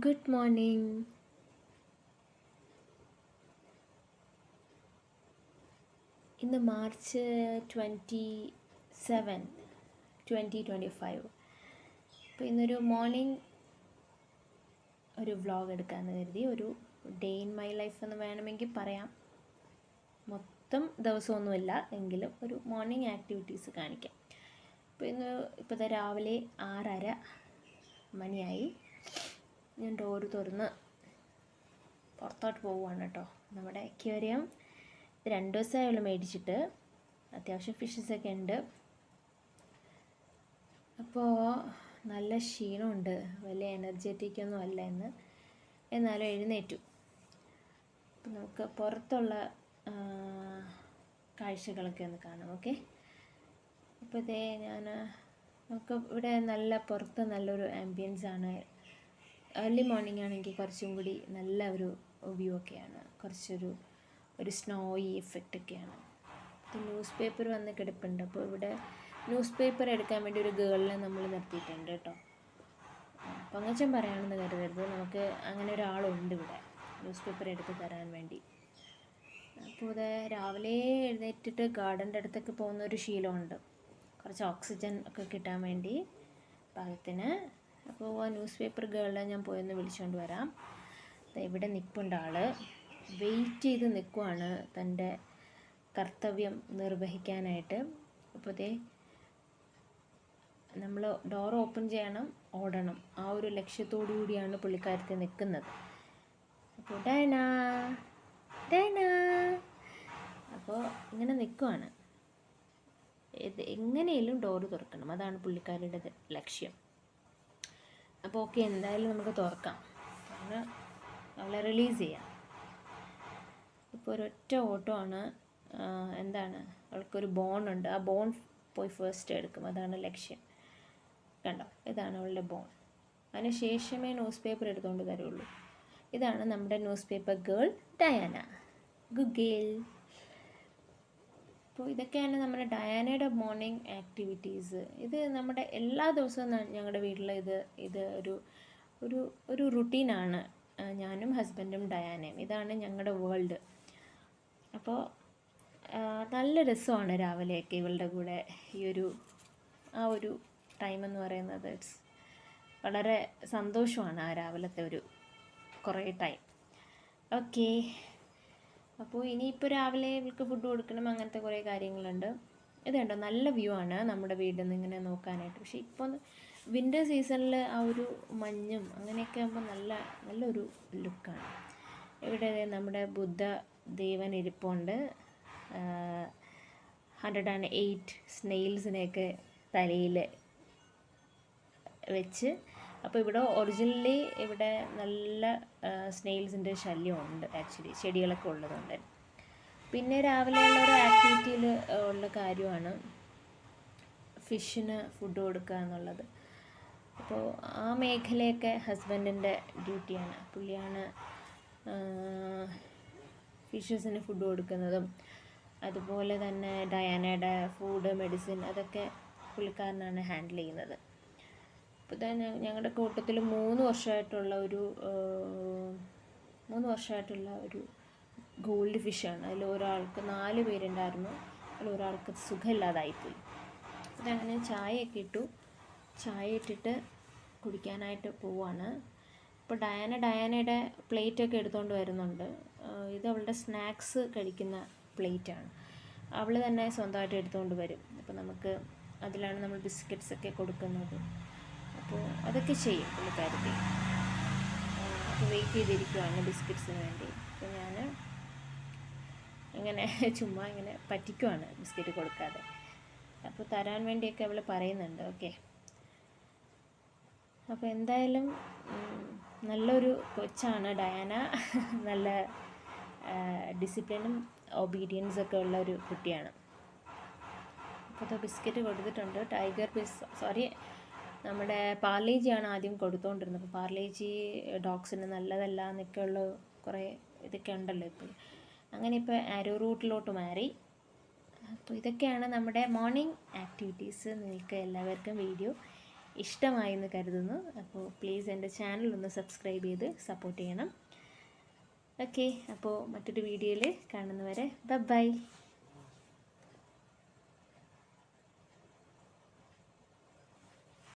Good morning. ഇന്ന് March 27, 2025. അപ്പോൾ ഇന്നൊരു മോർണിംഗ് ഒരു വ്ളോഗ് എടുക്കാമെന്ന് കരുതി. ഒരു ഡേ ഇൻ മൈ ലൈഫ് എന്ന് വേണമെങ്കിൽ പറയാം. മൊത്തം ദിവസമൊന്നുമില്ല എങ്കിലും ഒരു മോർണിംഗ് ആക്ടിവിറ്റീസ് കാണിക്കാം. ഇപ്പോൾ രാവിലെ 6:30 മണിയായി. ഞാൻ ഡോറ് തുറന്ന് പുറത്തോട്ട് പോവുകയാണ് കേട്ടോ. നമ്മുടെ അക്വേറിയം 2 ദിവസമായുള്ളൂ മേടിച്ചിട്ട്. അത്യാവശ്യം ഫിഷസൊക്കെ ഉണ്ട്. അപ്പോൾ നല്ല ക്ഷീണമുണ്ട്, വലിയ എനർജറ്റിക്കൊന്നും അല്ല ഇന്ന്. എന്നാലും എഴുന്നേറ്റു. അപ്പം നമുക്ക് പുറത്തുള്ള കാഴ്ചകളൊക്കെ ഒന്ന് കാണാം. ഓക്കെ, അപ്പോൾ നമുക്ക് ഇവിടെ പുറത്ത് നല്ലൊരു ആംബിയൻസ് ആണ്. ഏർലി മോർണിംഗ് ആണെങ്കിൽ കുറച്ചും കൂടി നല്ല ഒരു വ്യൂ ഒക്കെയാണ്. ഒരു സ്നോയി എഫക്റ്റ് ഒക്കെയാണ്. ന്യൂസ് പേപ്പർ വന്ന് കിടപ്പുണ്ട്. അപ്പോൾ ഇവിടെ ന്യൂസ് പേപ്പർ എടുക്കാൻ വേണ്ടി ഒരു ഗേളിനെ നമ്മൾ നിർത്തിയിട്ടുണ്ട് കേട്ടോ. പൊങ്ങച്ചം പറയുകയാണെന്ന് കരുതരുത്, നമുക്ക് അങ്ങനെ ഒരാളുണ്ട് ഇവിടെ ന്യൂസ് പേപ്പർ എടുത്ത് തരാൻ വേണ്ടി. അപ്പോൾ രാവിലെ എഴുന്നേറ്റിട്ട് ഗാർഡൻ്റെ അടുത്തൊക്കെ പോകുന്ന ഒരു ശീലമുണ്ട്, കുറച്ച് ഓക്സിജൻ ഒക്കെ കിട്ടാൻ വേണ്ടി പാകത്തിന്. അപ്പോൾ ആ ന്യൂസ് പേപ്പർ ഗേളിനെ ഞാൻ പോയൊന്ന് വിളിച്ചുകൊണ്ട് വരാം. ഇവിടെ നിൽപ്പുണ്ട് ആൾ, വെയിറ്റ് ചെയ്ത് നിൽക്കുവാണ് തൻ്റെ കർത്തവ്യം നിർവഹിക്കാനായിട്ട്. അപ്പോൾ നമ്മൾ ഡോർ ഓപ്പൺ ചെയ്യണം, ഓടണം, ആ ഒരു ലക്ഷ്യത്തോടു കൂടിയാണ് പുള്ളിക്കാരത്തെ നിൽക്കുന്നത്. അപ്പോൾ ഡൈന അപ്പോൾ ഇങ്ങനെ നിൽക്കുവാണ്. എങ്ങനെയും ഡോറ് തുറക്കണം, അതാണ് പുള്ളിക്കാരുടെ ലക്ഷ്യം. അപ്പോൾ ഓക്കെ, എന്തായാലും നമുക്ക് തുറക്കാം, കാരണം അവളെ റിലീസ് ചെയ്യാം. ഇപ്പോൾ ഒരൊറ്റ ഓട്ടോ ആണ്. അവൾക്കൊരു ബോണുണ്ട്, ആ ബോൺ പോയി ഫസ്റ്റ് എടുക്കും, അതാണ് ലക്ഷ്യം. കണ്ടോ, ഇതാണ് അവളുടെ ബോൺ. അതിന് ശേഷമേ ന്യൂസ് പേപ്പർ എടുത്തുകൊണ്ട് തരുള്ളൂ. ഇതാണ് നമ്മുടെ news paper girl Diana. Good girl. അപ്പോൾ ഇതൊക്കെയാണ് നമ്മുടെ ഡയാനയുടെ മോർണിംഗ് ആക്ടിവിറ്റീസ്. ഇത് നമ്മുടെ എല്ലാ ദിവസവും ഞങ്ങളുടെ വീട്ടിൽ ഇത് ഒരു റുട്ടീനാണ്. ഞാനും ഹസ്ബൻഡും ഡയാനയും, ഇതാണ് ഞങ്ങളുടെ വേൾഡ്. അപ്പോൾ നല്ല രസമാണ് രാവിലെയൊക്കെ ഇവളുടെ കൂടെ ആ ഒരു ടൈമെന്ന് പറയുന്നത്. വളരെ സന്തോഷമാണ് ആ രാവിലത്തെ കുറേ ടൈം. ഓക്കെ, അപ്പോൾ ഇനിയിപ്പോൾ രാവിലെ ഇവൾക്ക് ഫുഡ് കൊടുക്കണം, അങ്ങനത്തെ കുറേ കാര്യങ്ങളുണ്ട്. ഇത് കണ്ടോ, നല്ല വ്യൂ ആണ് നമ്മുടെ വീട്ടിൽ നിന്ന് ഇങ്ങനെ നോക്കാനായിട്ട്. പക്ഷേ ഇപ്പോൾ വിൻ്റർ സീസണിൽ ആ ഒരു മഞ്ഞും അങ്ങനെയൊക്കെ ആകുമ്പോൾ നല്ലൊരു ലുക്കാണ്. ഇവിടെ നമ്മുടെ ബുദ്ധ ദേവൻ ഇരിപ്പുണ്ട്. 108 സ്നെയിൽസിനെയൊക്കെ തലയിൽ വെച്ച്. അപ്പോൾ ഇവിടെ ഇവിടെ നല്ല സ്നെയിൽസിൻ്റെ ശല്യമുണ്ട് ആക്ച്വലി, ചെടികളൊക്കെ ഉള്ളതുകൊണ്ട്. പിന്നെ രാവിലെയുള്ള ഒരു ആക്ടിവിറ്റിയിൽ ഉള്ള കാര്യമാണ് ഫിഷിന് ഫുഡ് കൊടുക്കുക എന്നുള്ളത്. അപ്പോൾ ആ മേഖലയൊക്കെ ഹസ്ബൻഡിൻ്റെ ഡ്യൂട്ടിയാണ്. പുള്ളിയാണ് ഫിഷസിന് ഫുഡ് കൊടുക്കുന്നതും, അതുപോലെ തന്നെ ഡയാനയുടെ ഫുഡ്, മെഡിസിൻ, അതൊക്കെ പുള്ളിക്കാരനാണ് ഹാൻഡിൽ ചെയ്യുന്നത്. അപ്പോൾ ഞങ്ങളുടെ കൂട്ടത്തിൽ 3 വർഷമായിട്ടുള്ള ഒരു ഗോൾഡ് ഫിഷാണ്. അതിൽ ഒരാൾക്ക് 4 പേരുണ്ടായിരുന്നു, അതിൽ ഒരാൾക്ക് സുഖമില്ലാതായിപ്പോയി. അതങ്ങനെ ചായയൊക്കെ ഇട്ടിട്ട് കുടിക്കാനായിട്ട് പോവാണ്. ഇപ്പോൾ ഡയാനയുടെ പ്ലേറ്റൊക്കെ എടുത്തുകൊണ്ട് വരുന്നുണ്ട്. ഇത് അവളുടെ സ്നാക്സ് കഴിക്കുന്ന പ്ലേറ്റാണ്. അവൾ തന്നെ സ്വന്തമായിട്ട് എടുത്തുകൊണ്ട് വരും. അപ്പോൾ അതിലാണ് നമ്മൾ ബിസ്ക്കറ്റ്സൊക്കെ കൊടുക്കുന്നത്. അപ്പോൾ അതൊക്കെ ചെയ്യും പുള്ളിക്കാരത്തെ. അപ്പോൾ വെയിറ്റ് ചെയ്തിരിക്കുവാണ് ബിസ്ക്കറ്റ്സിന് വേണ്ടി. അപ്പോൾ ഞാൻ ചുമ്മാ ഇങ്ങനെ പറ്റിക്കുവാണ് ബിസ്ക്കറ്റ് കൊടുക്കാതെ. അപ്പോൾ തരാൻ വേണ്ടിയൊക്കെ അവൾ പറയുന്നുണ്ട്. ഓക്കെ, അപ്പോൾ എന്തായാലും നല്ലൊരു കൊച്ചാണ് ഡയാന. നല്ല ഡിസിപ്ലിനും ഒബീഡിയൻസൊക്കെ ഉള്ള ഒരു കുട്ടിയാണ്. അപ്പോൾ ബിസ്ക്കറ്റ് കൊടുത്തിട്ടുണ്ട്. നമ്മുടെ പാർലേജിയാണ് ആദ്യം കൊടുത്തുകൊണ്ടിരുന്നത്. അപ്പോൾ പാർലേജി ഡോഗ്സിന് നല്ലതല്ല എന്നൊക്കെയുള്ള കുറേ ഇതൊക്കെ ഉണ്ടല്ലോ ഇപ്പോൾ. അങ്ങനെ ഇപ്പോൾ ആരോ റൂട്ടിലോട്ട് മാറി. അപ്പോൾ ഇതൊക്കെയാണ് നമ്മുടെ മോർണിംഗ് ആക്ടിവിറ്റീസ്. നിങ്ങൾക്ക് എല്ലാവർക്കും വീഡിയോ ഇഷ്ടമായി എന്ന് കരുതുന്നു. അപ്പോൾ പ്ലീസ് എൻ്റെ ചാനൽ ഒന്ന് സബ്സ്ക്രൈബ് ചെയ്ത് സപ്പോർട്ട് ചെയ്യണം. ഓക്കെ, അപ്പോൾ മറ്റൊരു വീഡിയോയിൽ കാണുന്നവരെ ബൈ.